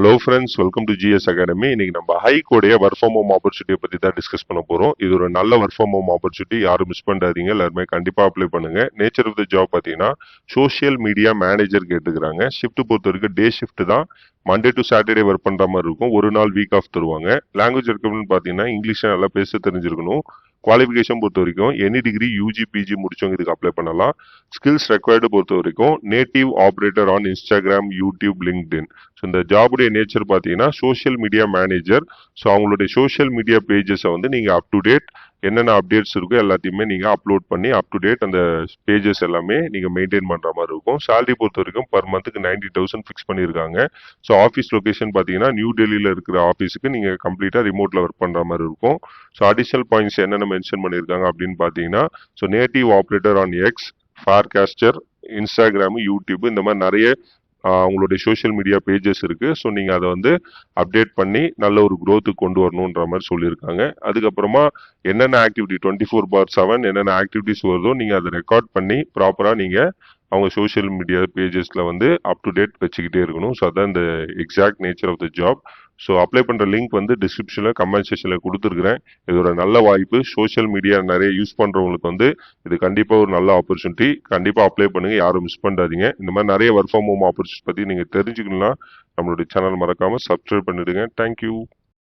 Hello friends, welcome to GS academy. இன்னைக்கு நம்ம ஹைகோடைய work from home ஆப்பர்ச்சுனிட்டியை பற்றி தான் டிஸ்கஸ் பண்ண போகிறோம். இது ஒரு நல்ல ஒர்க் ஃப்ரம் ஹோம் ஆப்பர்ச்சுனிட்டி, யாரும் மிஸ் பண்ணாதீங்க. எல்லாருமே கண்டிப்பாக அப்ளை பண்ணுங்க. நேச்சர் ஆஃப் த ஜாப் பார்த்தீங்கன்னா சோஷியல் மீடியா மேனேஜர் கேட்டுக்கிறாங்க. ஷிஃப்ட் பொறுத்த வரைக்கும் டே ஷிஃப்ட் தான். மண்டே டு சாட்டர்டே ஒர்க் பண்ணுற மாதிரி இருக்கும். ஒரு நாள் வீக் ஆஃப் தருவாங்க. லாங்குவேஜ் ரெக்கமெண்ட் பார்த்தீங்கன்னா இங்கிலீஷை நல்லா பேச தெரிஞ்சிருக்கணும். குவாலிஃபிகேஷன் பொறுத்த வரைக்கும் எனி டிகிரி யூஜி பிஜி முடிச்சவங்க இதுக்கு அப்ளை பண்ணலாம். ஸ்கில்ஸ் ரெக்வயர்டு பொறுத்த வரைக்கும் native operator on Instagram, YouTube, LinkedIn. So இந்த ஜாபுடைய நேச்சர் பார்த்தீங்கன்னா சோஷியல் மீடியா மேனேஜர். ஸோ அவங்களுடைய சோஷியல் மீடியா பேஜஸை வந்து நீங்கள் அப் டு டேட் என்னென்ன அப்டேட்ஸ் இருக்கோ எல்லாத்தையுமே நீங்கள் அப்லோட் பண்ணி அப் டு டேட் அந்த பேஜஸ் எல்லாமே நீங்கள் மெயின்டைன் பண்ணுற மாதிரி இருக்கும். சேலரி பொறுத்த வரைக்கும் பர் மந்த்துக்கு 90,000 ஃபிக்ஸ் பண்ணியிருக்காங்க. ஸோ ஆஃபீஸ் லொகேஷன் பார்த்தீங்கன்னா நியூ டெல்லியில் இருக்கிற ஆஃபீஸுக்கு நீங்கள் கம்ப்ளீட்டாக ரிமோட்டில் ஒர்க் பண்ணுற மாதிரி இருக்கும். ஸோ அடிஷனல் பாயிண்ட்ஸ் என்னென்ன மென்ஷன் பண்ணியிருக்காங்க அப்படின்னு பார்த்தீங்கன்னா so native operator on X, Farcaster, Instagram, YouTube இந்த மாதிரி நிறைய உங்களுடைய சோஷியல் மீடியா பேஜஸ் இருக்கு. ஸோ நீங்கள் அதை வந்து அப்டேட் பண்ணி நல்ல ஒரு க்ரோத்துக்கு கொண்டு வரணுன்ற மாதிரி சொல்லியிருக்காங்க. அதுக்கப்புறமா என்னென்ன ஆக்டிவிட்டி 24/7 என்னென்ன ஆக்டிவிட்டிஸ் வருதோ நீங்கள் அதை ரெக்கார்ட் பண்ணி ப்ராப்பராக நீங்கள் அவங்க சோஷியல் மீடியா பேஜஸில் வந்து அப் டு டேட் வச்சுக்கிட்டே இருக்கணும். ஸோ அதான் இந்த exact nature of the job. So apply பண்ணுற லிங்க் வந்து டிஸ்கிரிப்ஷனில் கமெண்ட் செக்ஷனில் கொடுத்துருக்குறேன். இது ஒரு நல்ல வாய்ப்பு. சோஷியல் மீடியா நிறைய யூஸ் பண்ணுறவங்களுக்கு வந்து இது கண்டிப்பாக ஒரு நல்ல ஆப்பர்ச்சுனிட்டி. கண்டிப்பாக அப்ளை பண்ணுங்கள், யாரும் மிஸ் பண்ணாதீங்க. இந்த மாதிரி நிறைய ஒர்க் ஃப்ரம் ஹோம் ஆப்பர்ச்சுனிட்டி பற்றி நீங்கள் தெரிஞ்சுக்கணும்னா நம்மளுடைய சேனல் மறக்காமல் சப்ஸ்கிரைப் பண்ணிடுங்க. தேங்க்யூ.